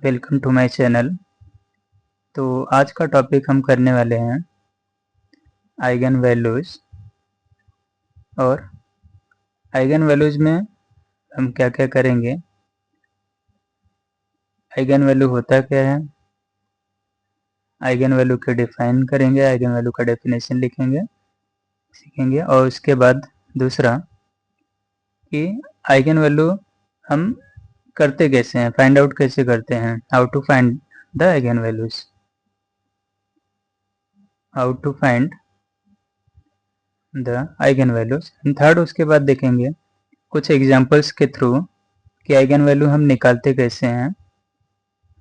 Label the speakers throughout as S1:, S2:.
S1: Welcome to my channel. तो आज का टॉपिक हम करने वाले हैं आइगन वैल्यूज़। और आइगन वैल्यूज़ में हम क्या क्या करेंगे, आइगन वैल्यू होता क्या है, आइगन वैल्यू के डिफाइन करेंगे, आइगन वैल्यू का डेफिनेशन लिखेंगे सीखेंगे। और उसके बाद दूसरा कि आइगन वैल्यू हम करते कैसे हैं, फाइंड आउट कैसे करते हैं, how to find the eigen values, how to find the eigen values. Third उसके बाद देखेंगे कुछ एग्जांपल्स के थ्रू कि आइगन वैल्यू हम निकालते कैसे हैं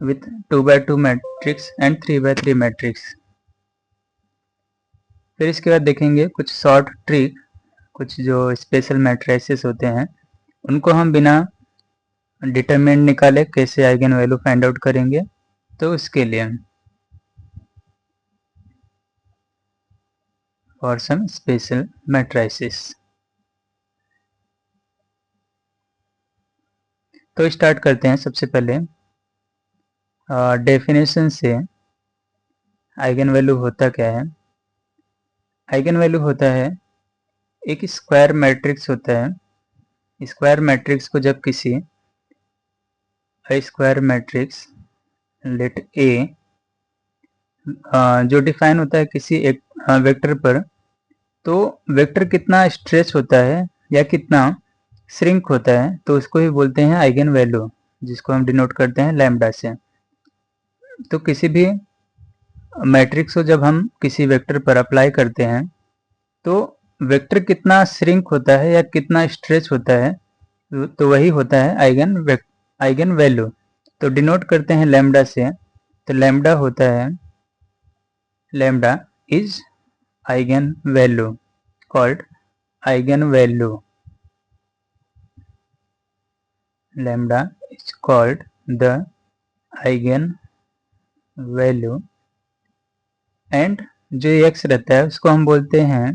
S1: with 2x2 matrix and 3x3 matrix. फिर इसके बाद देखेंगे कुछ शॉर्ट ट्रिक, कुछ जो स्पेशल मैट्रिसेस होते हैं उनको हम बिना डिटरमिनेंट निकाले कैसे आइगन वैल्यू फाइंड आउट करेंगे। तो उसके लिए फॉर सम स्पेशल मैट्रिसेस। तो स्टार्ट करते हैं सबसे पहले डेफिनेशन से। आइगन वैल्यू होता क्या है? आइगन वैल्यू होता है एक स्क्वायर मैट्रिक्स होता है। स्क्वायर मैट्रिक्स को जब किसी स्क्वायर मैट्रिक्स लेट ए जो डिफाइन होता है किसी एक वेक्टर पर, तो वेक्टर कितना स्ट्रेच होता है या कितना श्रिंक होता है, तो उसको ही बोलते हैं आइगन वैल्यू, जिसको हम डिनोट करते हैं लैम्डा से। तो किसी भी मैट्रिक्स को जब हम किसी वेक्टर पर अप्लाई करते हैं तो वेक्टर कितना श्रिंक होता है या कितना स्ट्रेच होता है, तो वही होता है आइगन वैल्यू। तो डिनोट करते हैं लैम्डा से। तो लैम्डा होता है, lambda is eigen value, called eigen value. Lambda is called the eigen value. And जो x रहता है उसको हम बोलते हैं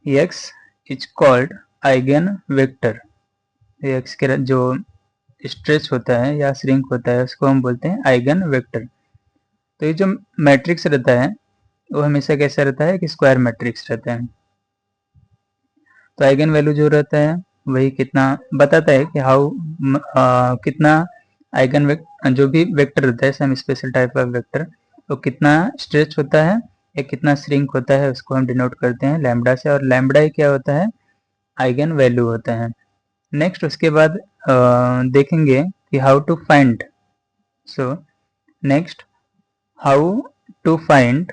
S1: x is called eigen vector. x के जो स्ट्रेच होता है या श्रिंक होता है उसको हम बोलते हैं आइगन वेक्टर। तो ये जो मैट्रिक्स रहता है वो हमेशा कैसा रहता है कि स्क्वायर मैट्रिक्स रहता है। तो आइगन वैल्यू जो रहता है वही कितना बताता है कि हाउ कितना आइगन जो भी वेक्टर रहता है, some special type of vector, तो कितना स्ट्रेच होता है या कितना श्रिंक होता है, उसको हम डिनोट करते हैं लैम्डा से। और लैम्डा ही क्या होता है? आइगन वैल्यू होता है। नेक्स्ट उसके बाद देखेंगे कि how to find. So next how to find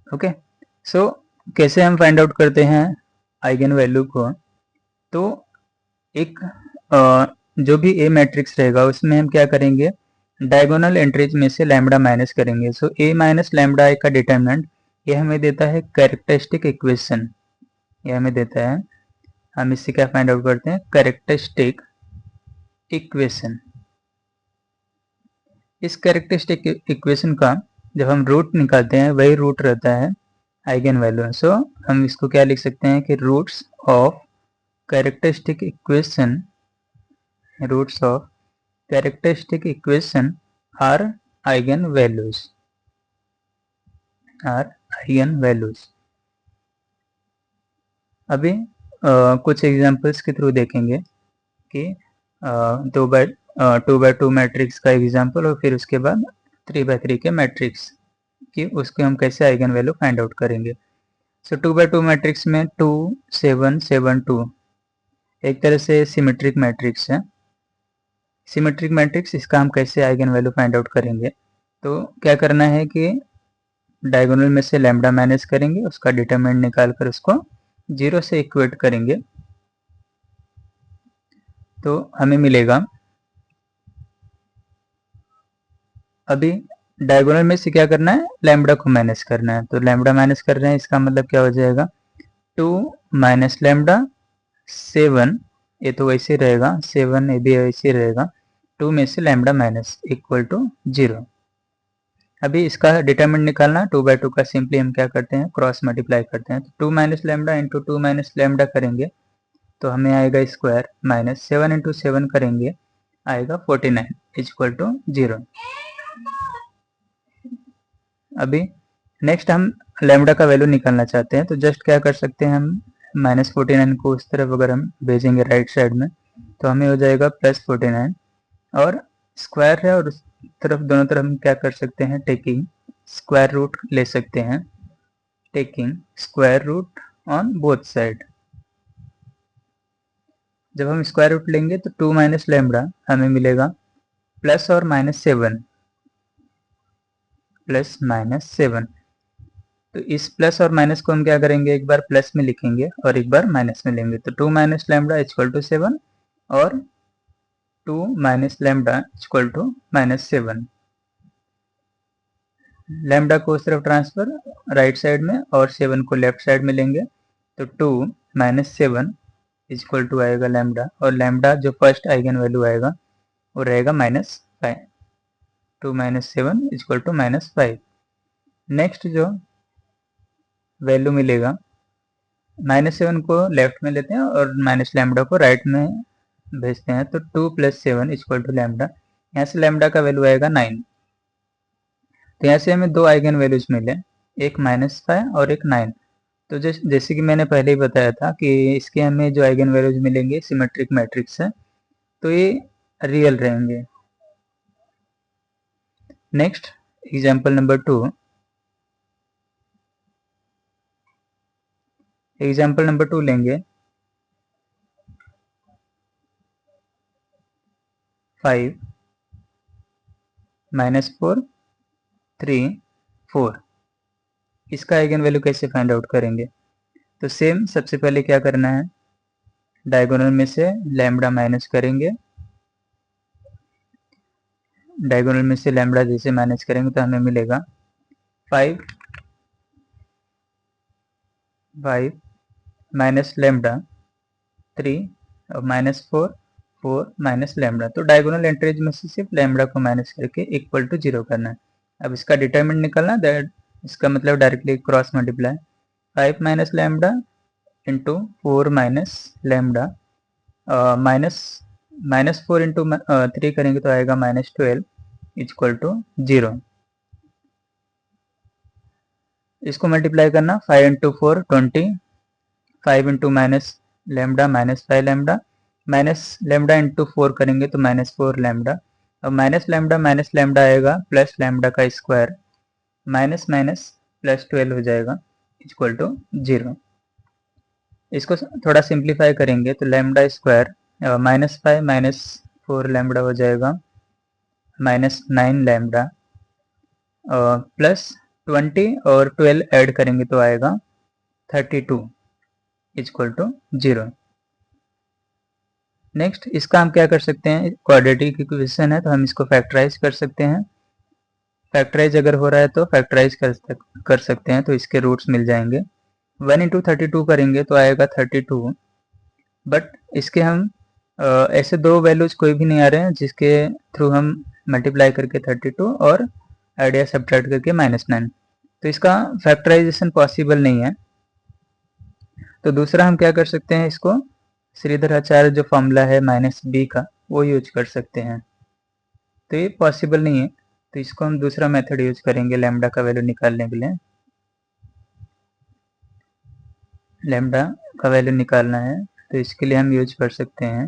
S1: okay. So कैसे हम फाइंड आउट करते हैं आइगन वैल्यू को? तो एक जो भी ए मैट्रिक्स रहेगा उसमें हम क्या करेंगे, डायगोनल एंट्रीज में से लैम्डा माइनस करेंगे। सो ए माइनस लैम्डा ए का डिटरमिनेंट ये हमें देता है कैरेक्टरिस्टिक इक्वेशन, ये हमें देता है। हम इससे क्या फाइंड आउट करते हैं? Characteristic equation. इस कैरेक्टरिस्टिक इक्वेशन का जब हम रूट निकालते हैं वही रूट रहता है आइगन वैल्यू। सो हम इसको क्या लिख सकते हैं कि roots of characteristic equation, roots of characteristic equation are eigen values, अभी कुछ एग्जांपल्स के थ्रू देखेंगे कि 2x2 मैट्रिक्स का एग्जांपल और फिर उसके बाद 3x3 के मैट्रिक्स कि उसके हम कैसे आइगन वैल्यू फाइंड आउट करेंगे। सो 2x2 मैट्रिक्स में 2 7 7 2 एक तरह से सिमेट्रिक मैट्रिक्स है। सिमेट्रिक मैट्रिक्स, इसका हम कैसे आइगन वैल्यू फाइंड आउट करेंगे? तो क्या करना है कि डायगोनल में से लैम्डा माइनस करेंगे, उसका डिटरमिनेंट निकाल कर उसको 0 से इक्वेट करेंगे तो हमें मिलेगा। अभी डायगोनल में से क्या करना है? लैम्डा को माइनस करना है। तो लैम्डा माइनस कर रहे हैं, इसका मतलब क्या हो जाएगा? 2 माइनस लैम्डा 7, ये तो वैसे रहेगा, 7 ये भी वैसे रहेगा, 2 में से लैम्डा माइनस इक्वल टू 0। अभी इसका डिटरमिनेंट निकालना, 2/2 का सिंपली हम क्या करते हैं? क्रॉस मल्टीप्लाई करते हैं। तो 2 minus lambda into 2 minus lambda करेंगे तो हमें आएगा स्क्वायर माइनस 7 इंटू 7 करेंगे आएगा 49 इक्वल टू 0। अभी नेक्स्ट हम लैम्डा का वैल्यू निकालना चाहते हैं, तो जस्ट क्या कर सकते हैं हम -49 को उस तरफ अगर हम भेजेंगे राइट साइड में तो हमें हो जाएगा +49 और स्क्वायर है और उस तरफ दोनों तरफ हम क्या कर सकते हैं टेकिंग स्क्वायर रूट ले सकते हैं, taking square root on both side. जब हम स्क्वायर रूट लेंगे तो 2 माइनस लैम्डा हमें मिलेगा प्लस और -7 प्लस -7। तो इस प्लस और माइनस को हम क्या करेंगे एक बार प्लस में लिखेंगे और एक बार माइनस में लेंगे, तो 2 माइनस लैम्डा इक्वल टू 7 और 2 minus lambda equal to -7। Lambda को उस तरफ ट्रांसफर राइट साइड में और 7 को लेफ्ट साइड में लेंगे, तो 2 माइनस 7 इक्वल टू आएगा लैम्डा और लैम्डा जो फर्स्ट आइगन वैल्यू आएगा वो रहेगा -5। 2 माइनस 7 इक्वल टू -5। नेक्स्ट जो वैल्यू मिलेगा -7 को लेफ्ट में लेते हैं और माइनस लैम्डा को राइट में भेजते हैं, तो 2 प्लस 7 इक्वल टू लैम्डा। यहाँ से लैम्डा का वैल्यू आएगा 9। तो यहाँ से हमें दो आइगन वैल्यूज मिले, एक -5 और एक 9। तो जैसे कि मैंने पहले ही बताया था कि इसके हमें जो आइगन वैल्यूज मिलेंगे सिमेट्रिक मैट्रिक्स है, तो ये रियल रहेंगे। Next example number 2। Example number 2 लेंगे 5 -4 3 4। इसका आइगन वैल्यू कैसे फाइंड आउट करेंगे, तो सेम सबसे पहले क्या करना है डायगोनल में से लैम्डा माइनस करेंगे। डायगोनल में से लैम्डा जैसे माइनस करेंगे तो हमें मिलेगा 5 माइनस लैम्डा 3 और -4 4 माइनस लैम्डा। तो डायगोनल एंट्रीज में से सिर्फ लैम्डा को माइनस करके इक्वल टू 0 करना है। अब इसका डिटरमिनेंट निकालना, दैट इसका मतलब directly cross multiply 5 minus lambda into 4 minus lambda -4 into 3 करेंगे तो आएगा -12 इक्वल टू 0। इसको मल्टीप्लाई करना 5 into 4 20, 5 into minus lambda -5 lambda, minus lambda into 4 करेंगे तो -4 लैम्डा, अब माइनस लैम्डा आएगा प्लस लैम्डा का स्क्वायर, माइनस माइनस प्लस 12 हो जाएगा इक्वल टू 0। इसको थोड़ा सिंप्लीफाई करेंगे तो लैम्डा स्क्वायर -5 -4 लैम्डा हो जाएगा -9 लैम्डा प्लस 20 और 12 ऐड करेंगे तो आएगा 32 इक्वल टू 0। नेक्स्ट इसका हम क्या कर सकते हैं, क्वाड्रेटिक इक्वेशन है तो हम इसको फैक्टराइज कर सकते हैं। फैक्टराइज अगर हो रहा है तो फैक्टराइज कर सकते हैं, तो इसके रूट्स मिल जाएंगे। 1 इंटू 32 करेंगे तो आएगा 32, बट इसके हम ऐसे दो वैल्यूज कोई भी नहीं आ रहे हैं जिसके थ्रू हम मल्टीप्लाई करके 32 और ऐड या सब्ट्रैक्ट करके -9, तो इसका फैक्टराइजेशन पॉसिबल नहीं है। तो दूसरा हम क्या कर सकते हैं, इसको श्रीधराचार्य जो फॉर्मूला है -b का वो यूज कर सकते हैं, तो ये पॉसिबल नहीं है। तो इसको हम दूसरा मेथड यूज करेंगे लैम्डा का वैल्यू निकालने के लिए। लैम्डा का वैल्यू निकालना है तो इसके लिए हम यूज कर सकते हैं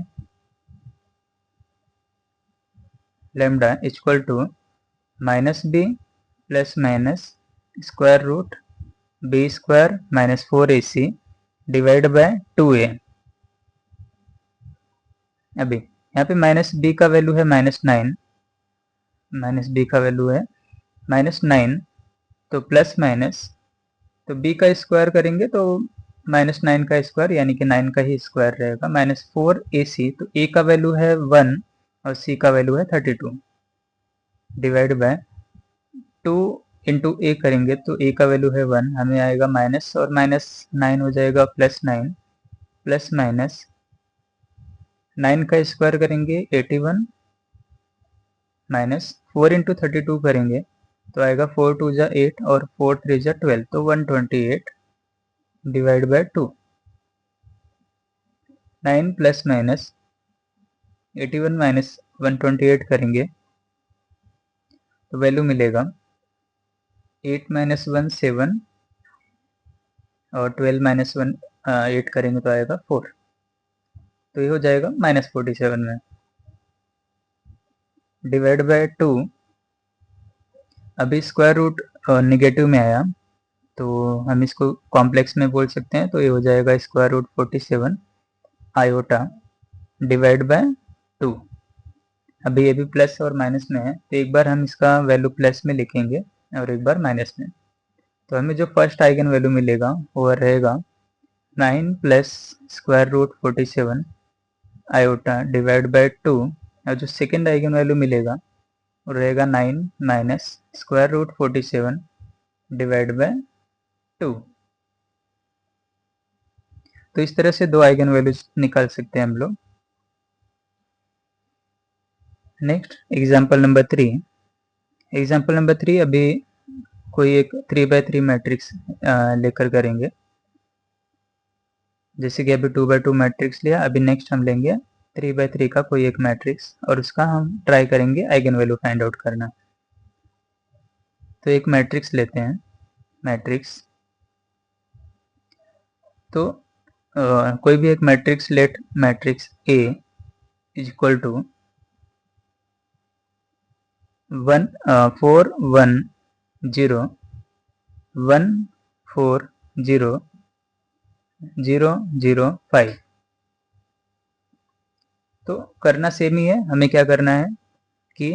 S1: lambda equal to -b plus minus square root b square -4ac divide by 2a। अभी यहाँ पे -b का वैल्यू है -9, -b का वैल्यू है -9, तो प्लस माइनस तो b का स्क्वायर करेंगे तो -9 का स्क्वायर यानी कि 9 का ही स्क्वायर रहेगा -4ac, तो a का वैल्यू है 1 और c का वैल्यू है 32 डिवाइड बाय 2 इंटू ए करेंगे तो a का वैल्यू है 1, हमें आएगा माइनस और -9 हो जाएगा +9 प्लस माइनस 9 का स्क्वायर करेंगे 81 माइनस 4 इंटू 32 करेंगे तो आएगा 4 2 जा 8 और 4 3 जा 12, तो 128 divide by 2। 9 plus minus 81 minus 128 करेंगे तो वैल्यू मिलेगा 8 माइनस 1 7 और 12 माइनस 1 8 करेंगे तो आएगा 4, तो ये हो जाएगा -47 में। डिवाइड बाय 2, अभी स्क्वायर रूट निगेटिव में आया तो हम इसको कॉम्प्लेक्स में बोल सकते हैं, तो ये हो जाएगा square root 47 iota divide by 2। अभी ये भी प्लस और माइनस में है, तो एक बार हम इसका वैल्यू प्लस में लिखेंगे और एक बार माइनस में। तो हमें जो फर्स्ट आइगन वैल्यू मिलेगा वो रहेगा 9 plus square root 47 iota divide by 2, और जो सेकेंड आइगन वैल्यू मिलेगा वो रहेगा 9 minus square root 47 divide by 2। तो इस तरह से दो आइगन वैल्यूज निकाल सकते हैं हम लोग। Next example number 3। Example number 3 अभी कोई एक 3x3 मैट्रिक्स लेकर करेंगे। जैसे कि अभी 2x2 मैट्रिक्स लिया, अभी नेक्स्ट हम लेंगे 3x3 का कोई एक मैट्रिक्स और उसका हम ट्राई करेंगे आइगन वैल्यू फाइंड आउट करना। तो एक मैट्रिक्स लेते हैं, मैट्रिक्स तो कोई भी एक matrix let matrix A is equal to 1 4 1 0 1 4 0 0 0 5। तो करना सेम ही है, हमें क्या करना है कि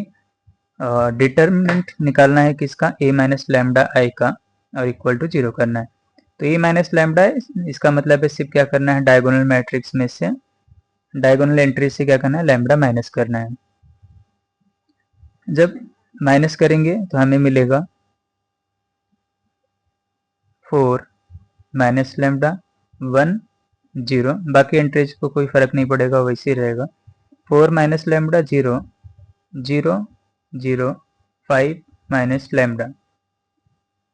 S1: डिटर्मिनेंट निकालना है किसका, a माइनस लैम्डा आई का, और इक्वल टू 0 करना है। तो a माइनस लैम्डा इसका मतलब है सिर्फ क्या करना है, डायगोनल मैट्रिक्स में से डायगोनल एंट्री से क्या करना है, लैम्डा माइनस करना है। जब माइनस करेंगे तो हमें मिलेगा 4 माइनस लैम्डा 1 0, बाकी एंट्रीज को कोई फर्क नहीं पड़ेगा, वैसे ही रहेगा। 4 minus lambda 0 0 0 5 minus lambda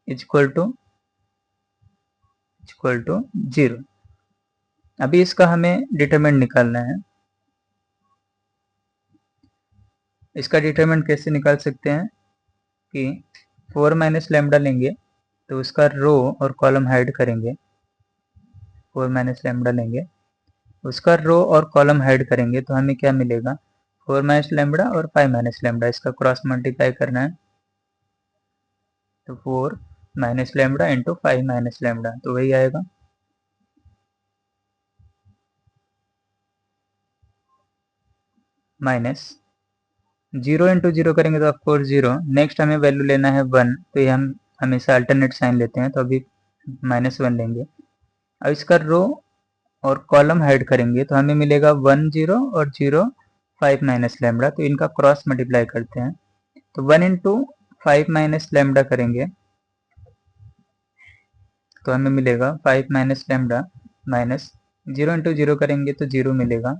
S1: equal to 0। अभी इसका हमें डिटरमिनेंट निकालना है। इसका डिटरमिनेंट कैसे निकाल सकते हैं कि 4 माइनस लैम्डा लेंगे तो उसका रो और कॉलम हाइड करेंगे। 4 माइनस लैम्डा लेंगे, उसका रो और कॉलम हाइड करेंगे तो हमें क्या मिलेगा, 4 माइनस लैम्डा और 5 माइनस लैम्डा, इसका क्रॉस मल्टीप्लाई करना है। तो 4 minus lambda into 5 minus lambda, तो वही आएगा। माइनस 0 इंटू 0 करेंगे तो ऑफकोर्स 0। नेक्स्ट हमें वैल्यू लेना है 1, तो ये हम हमेशा अल्टरनेट साइन लेते हैं, तो अभी -1 लेंगे। अब इसका रो और कॉलम हाइड करेंगे तो हमें मिलेगा 1 0 और 0 5 माइनस लैम्डा, तो इनका क्रॉस मल्टीप्लाई करते हैं। तो 1 इंटू 5 माइनस लैम्डा करेंगे तो हमें मिलेगा 5 माइनस लैम्डा माइनस 0 इंटू 0 करेंगे तो 0 मिलेगा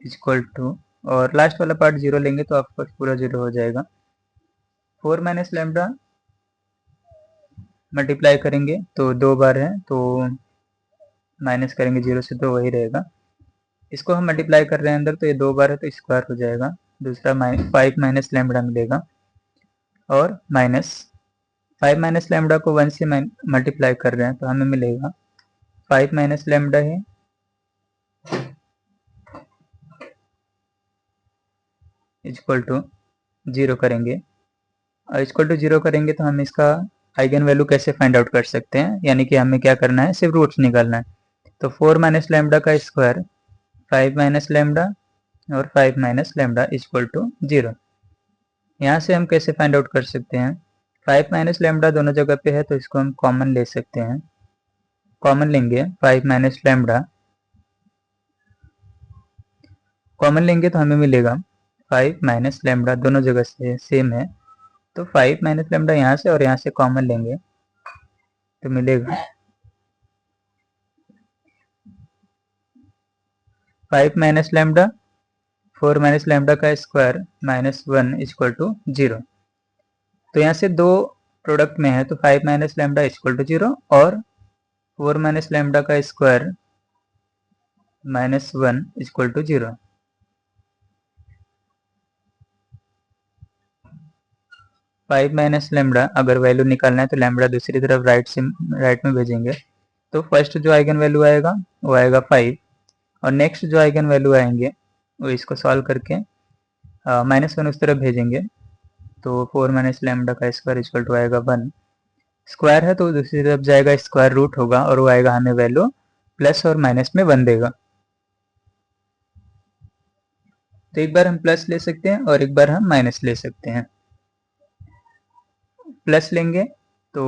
S1: इक्वल टू, और लास्ट वाला पार्ट 0 लेंगे तो आपका पूरा 0 हो जाएगा। 4 माइनस लैम्डा मल्टीप्लाई करेंगे तो 2 बार है, तो माइनस करेंगे 0 से तो वही रहेगा। इसको हम मल्टीप्लाई कर रहे हैं अंदर, तो ये 2 बार है तो स्क्वायर हो जाएगा। दूसरा 5 माइनस लैम्डा मिलेगा और माइनस 5 माइनस लैम्डा को 1 से मल्टीप्लाई कर रहे हैं तो हमें मिलेगा 5 माइनस लैम्डा है इक्वल टू 0 करेंगे, और इक्वल टू 0 करेंगे तो हम इसका आइगन वैल्यू कैसे फाइंड आउट कर सकते हैं, यानी कि हमें क्या करना है, सिर्फ रूट्स निकालना है। तो 4 माइनस लैम्डा का स्क्वायर 5 माइनस लैम्डा और 5 माइनस लैम्डा इक्वल टू 0। यहाँ से हम कैसे फाइंड आउट कर सकते हैं, 5 माइनस लैम्डा दोनों जगह पे है तो इसको हम कॉमन ले सकते हैं। कॉमन लेंगे 5 माइनस लैम्डा, कॉमन लेंगे तो हमें मिलेगा 5 माइनस लैम्डा, दोनों जगह से सेम है, तो 5 माइनस लैम्डा यहाँ से और यहाँ से कॉमन लेंगे तो मिलेगा 5 माइनस लैम्डा 4 माइनस लैम्डा का स्क्वायर -1 इक्वल टू 0। तो यहाँ से दो प्रोडक्ट में है तो 5 माइनस लैम्डा इक्वल टू 0 और 4 माइनस लैम्डा का square -1 equal to 0। Five minus lambda, अगर वैल्यू निकालना है तो लेमडा दूसरी तरफ राइट में भेजेंगे, तो फर्स्ट जो आइगन वैल्यू आएगा वो आएगा 5, और नेक्स्ट जो आइगन वैल्यू आएंगे वो इसको सॉल्व करके -1 उस तरफ भेजेंगे, तो 4 माइनस लेमडा का स्क्वायर इक्वल टू आएगा 1। स्क्वायर है तो दूसरी तरफ जाएगा, स्क्वायर रूट होगा और वो आएगा हमें वैल्यू प्लस और माइनस में 1 देगा। तो एक बार हम प्लस ले सकते हैं और एक बार हम माइनस ले सकते हैं। प्लस लेंगे तो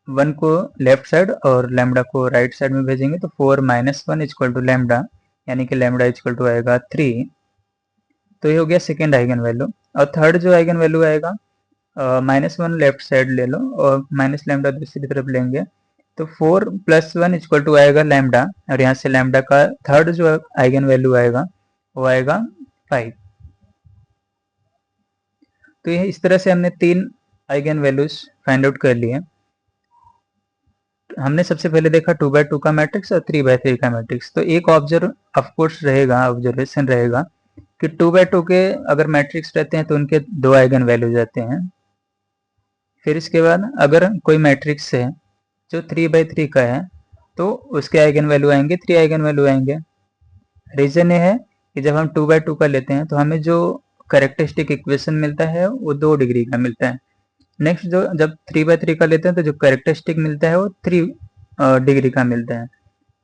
S1: 1 को लेफ्ट साइड और लेमडा को राइट साइड में भेजेंगे, तो 4 माइनस 1 इक्वल टू लेमडा, यानी कि लेमडा इक्वल टू आएगा 3। तो ये हो गया सेकेंड आइगन वैल्यू। और थर्ड जो आइगन वैल्यू आएगा, -1 लेफ्ट साइड ले लो और माइनस लेमडा दूसरी तरफ लेंगे, तो 4 प्लस 1 इक्वल टू आएगा लेमडा, और यहाँ से लेमडा का थर्ड जो आइगन वैल्यू आएगा वो आएगा 5। तो ये इस तरह से हमने 3 आइगन वैल्यूज फाइंड आउट कर लिए। हमने सबसे पहले देखा 2x2 का मैट्रिक्स और 3x3 का मैट्रिक्स। तो एक ऑब्जर्वेशन रहेगा कि 2x2 के अगर मैट्रिक्स रहते हैं तो उनके 2 आइगन वैल्यूज रहते हैं। फिर इसके बाद अगर कोई मैट्रिक्स है जो 3x3 का है तो उसके आइगन वैल्यू आएंगे 3 आइगन वैल्यू आएंगे। रीजन ये है कि जब हम 2x2 का लेते हैं तो हमें जो कैरेक्टरिस्टिक इक्वेशन मिलता है वो 2 डिग्री का मिलता है। नेक्स्ट जो जब 3x3 का लेते हैं तो जो कैरेक्टरिस्टिक मिलता है वो 3 डिग्री का मिलता है।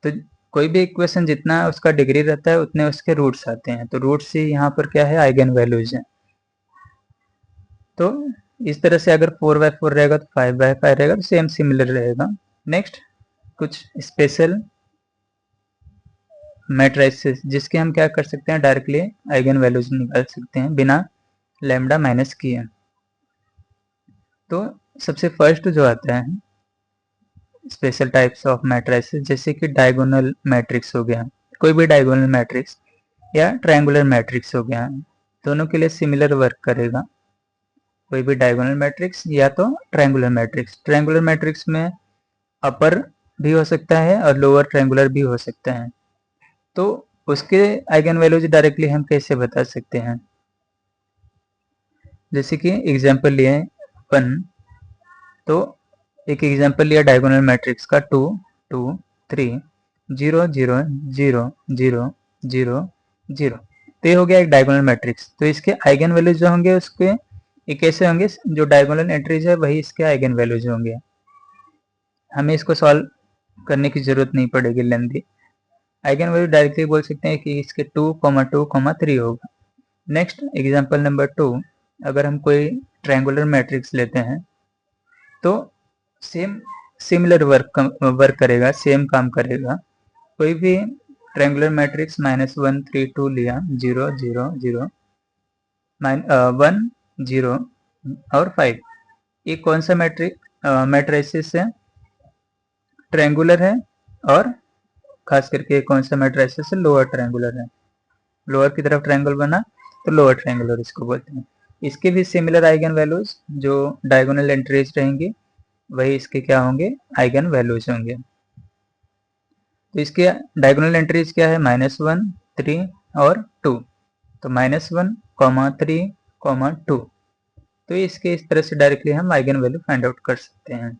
S1: तो कोई भी इक्वेशन जितना उसका डिग्री रहता है उतने उसके रूट्स आते हैं, तो रूट्स ही यहाँ पर क्या है, आइगन वैल्यूज हैं। तो इस तरह से अगर 4x4 रहेगा तो 5x5 रहेगा, तो सेम सिमिलर रहेगा। नेक्स्ट कुछ स्पेशल मैट्रिसेस जिसके हम क्या कर सकते हैं, डायरेक्टली आइगन वैल्यूज निकाल सकते हैं बिना लैम्डा माइनस किए। तो सबसे फर्स्ट जो आता है स्पेशल टाइप्स ऑफ मैट्रिसेस, जैसे कि डायगोनल मैट्रिक्स हो गया, कोई भी डायगोनल मैट्रिक्स या ट्रायंगुलर मैट्रिक्स हो गया, दोनों के लिए सिमिलर वर्क करेगा। कोई भी डायगोनल मैट्रिक्स या तो ट्रायंगुलर मैट्रिक्स। ट्रायंगुलर मैट्रिक्स में अपर भी हो सकता है और लोअर ट्रायंगुलर भी हो सकता है। तो उसके आइगन वैल्यूज डायरेक्टली हम कैसे बता सकते हैं, जैसे कि एग्जांपल लिए 1, तो एक एग्जांपल लिया डायगोनल मैट्रिक्स का 2 2 3 0 0 0 0 0 0। तो ये हो गया एक डायगोनल मैट्रिक्स। तो इसके आइगन वैल्यूज जो होंगे उसके ये कैसे होंगे, जो डायगोनल एंट्रीज है वही इसके आइगन वैल्यूज होंगे। हमें इसको सॉल्व करने की जरूरत नहीं पड़ेगी लेंथी। आइगन वैल्यू डायरेक्टली बोल सकते हैं कि इसके 2, 2, 3 होगा। नेक्स्ट एग्जांपल नंबर 2, अगर हम कोई ट्रायंगुलर मैट्रिक्स लेते हैं तो सेम सिमिलर वर्क करेगा, सेम काम करेगा। कोई भी ट्रायंगुलर मैट्रिक्स -1 3 2 लिया, 0 0 0 1 0 और 5, ये कौन सा मैट्रिसेस है, ट्रायंगुलर है, और खास करके कौन सा मैट्रिसेस है, लोअर ट्रायंगुलर है। लोअर की तरफ ट्रायंगल बना तो लोअर ट्रायंगुलर इसको बोलते हैं। इसके भी सिमिलर आइगन वैल्यूज जो डायगोनल एंट्रीज रहेंगी वही इसके क्या होंगे, आइगन वैल्यूज होंगे। तो इसके डायगोनल एंट्रीज क्या है, -1 3 और 2। तो -1 3 2। तो इसके इस तरह से डायरेक्टली हम आइगन वैल्यू फाइंड आउट कर सकते हैं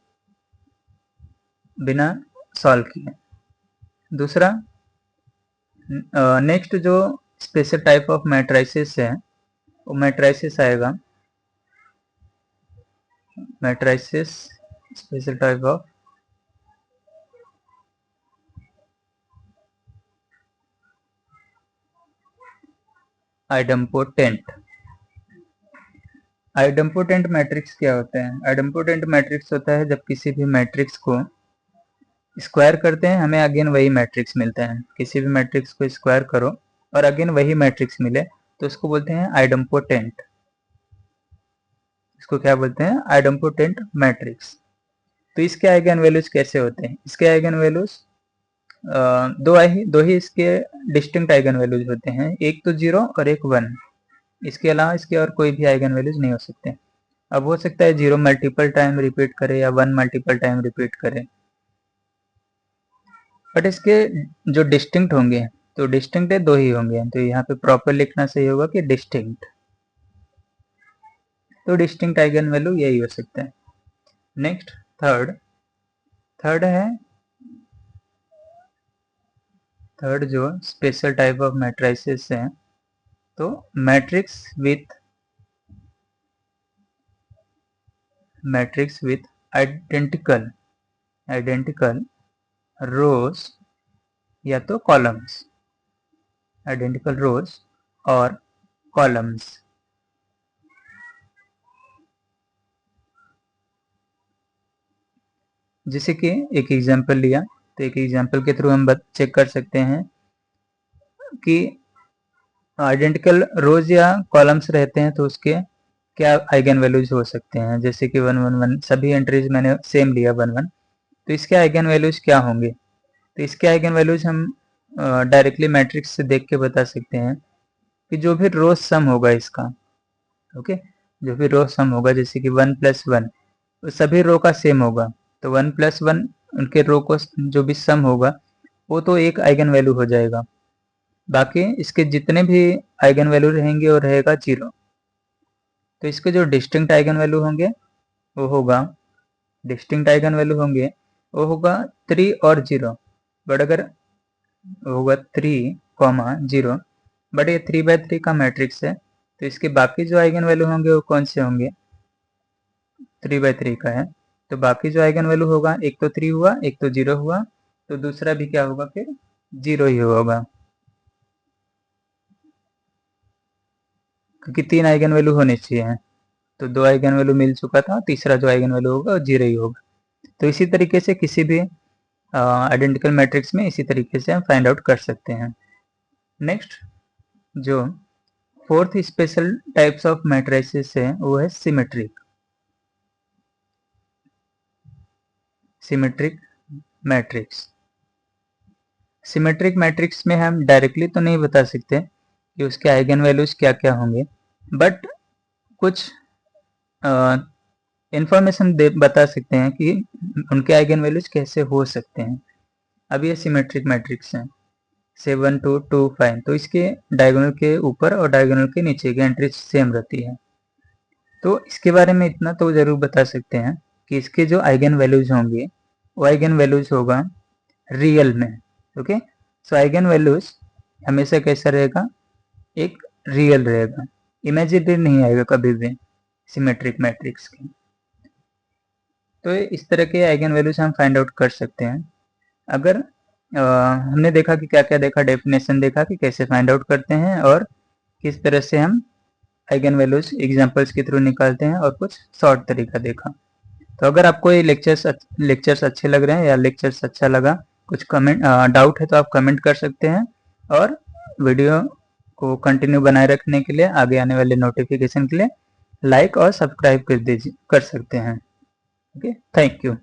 S1: बिना सॉल्व किए। दूसरा नेक्स्ट जो स्पेशल टाइप ऑफ मैट्रिसेस है वो मैट्रिसेस आएगा, matrices special type of idempotent. Idempotent matrix क्या होता है, आइडेम्पोटेंट मैट्रिक्स होता है जब किसी भी मैट्रिक्स को स्क्वायर करते हैं हमें अगेन वही मैट्रिक्स मिलता है। किसी भी मैट्रिक्स को स्क्वायर करो और अगेन वही मैट्रिक्स मिले तो उसको बोलते हैं आइडेम्पोटेंट। इसको क्या बोलते हैं, आइडेम्पोटेंट मैट्रिक्स। तो इसके आइगन वैल्यूज कैसे होते हैं, इसके आइगन वैल्यूज दो ही इसके डिस्टिंक्ट आइगन वैल्यूज होते हैं, एक तो 0 और एक 1। इसके अलावा इसके और कोई भी आइगन वैल्यूज नहीं हो सकते। अब हो सकता है 0 मल्टीपल टाइम रिपीट करे या 1 मल्टीपल टाइम रिपीट करे। बट इसके जो डिस्टिंक्ट होंगे, तो डिस्टिंक्ट है 2 ही होंगे, तो यहाँ पे प्रॉपर लिखना सही होगा कि डिस्टिंक्ट। तो डिस्टिंक्ट आइगन वैल्यू यही हो सकता है। नेक्स्ट थर्ड जो स्पेशल टाइप ऑफ मैट्रिसेस है, तो मैट्रिक्स विथ आइडेंटिकल रोज या तो कॉलम्स, आइडेंटिकल रोज और कॉलम्स। जैसे कि एक एग्जांपल लिया, तो एक एग्जांपल के थ्रू हम चेक कर सकते हैं कि आइडेंटिकल रोज या कॉलम्स रहते हैं तो उसके क्या आइगन वैल्यूज हो सकते हैं। जैसे कि 1 1 1 सभी एंट्रीज मैंने सेम लिया 1 1, तो इसके आइगन वैल्यूज क्या होंगे। तो इसके आइगन वैल्यूज हम डायरेक्टली मैट्रिक्स से देख के बता सकते हैं कि जो भी रो सम होगा इसका, ओके, जो भी रो सम होगा, जैसे कि 1 + 1 तो सभी रो का सेम होगा, तो 1 + 1 उनके रो को जो भी सम होगा वो तो एक आइगन वैल्यू हो जाएगा, बाकी इसके जितने भी आइगन वैल्यू रहेंगे वो रहेगा 0। तो इसके जो डिस्टिंक्ट आइगन वैल्यू होंगे वो होगा 3 और 0, बट अगर होगा 3, 0, बट ये 3/3 का मैट्रिक्स है, तो इसके बाकी जो आइगन वैल्यू होंगे वो कौन से होंगे, 3/3 का है, तो बाकी जो आइगन वैल्यू होगा, एक तो 3 हुआ, एक तो 0 हुआ, तो दूसरा भी क्या होगा, फिर 0 ही होगा, क्योंकि 3 आइगन वैल्यू होने चाहिए, तो 2 आइगन वैल्यू मिल चुका था, तीसरा जो आइगन वैल्यू होगा वो 0 ही होगा। तो इसी तरीके से किसी भी आइडेंटिकल मैट्रिक्स में इसी तरीके से हम फाइंड आउट कर सकते हैं। नेक्स्ट जो fourth special types of matrices है वो है सिमेट्रिक मैट्रिक्स। सिमेट्रिक मैट्रिक्स में हम डायरेक्टली तो नहीं बता सकते कि उसके आइगन वैल्यूज क्या क्या होंगे, बट कुछ इंफॉर्मेशन बता सकते हैं कि उनके आइगन वैल्यूज कैसे हो सकते हैं। अब ये सिमेट्रिक मैट्रिक्स हैं 7 2 2 5, तो इसके डायगोनल के ऊपर और डायगोनल के नीचे की एंट्री सेम रहती है। तो इसके बारे में इतना तो जरूर बता सकते हैं कि इसके जो आइगन वैल्यूज होंगे वो आइगन वैल्यूज होगा रियल में, ओके। सो आइगन वैल्यूज हमेशा कैसा रहेगा, एक रियल रहेगा, इमेजिनरी नहीं आएगा कभी भी सिमेट्रिक मैट्रिक्स के। तो इस तरह के आइगन वैल्यूज हम फाइंड आउट कर सकते हैं। अगर हमने देखा कि क्या क्या देखा, डेफिनेशन देखा कि कैसे फाइंड आउट करते हैं और किस तरह से हम आइगन वैल्यूज एग्जांपल्स के थ्रू निकालते हैं, और कुछ शॉर्ट तरीका देखा। तो अगर आपको ये लेक्चर्स अच्छे लग रहे हैं या लेक्चर्स अच्छा लगा, कुछ कमेंट डाउट है तो आप कमेंट कर सकते हैं, और वीडियो को कंटिन्यू बनाए रखने के लिए आगे आने वाले नोटिफिकेशन के लिए लाइक और सब्सक्राइब कर सकते हैं। Okay, thank you.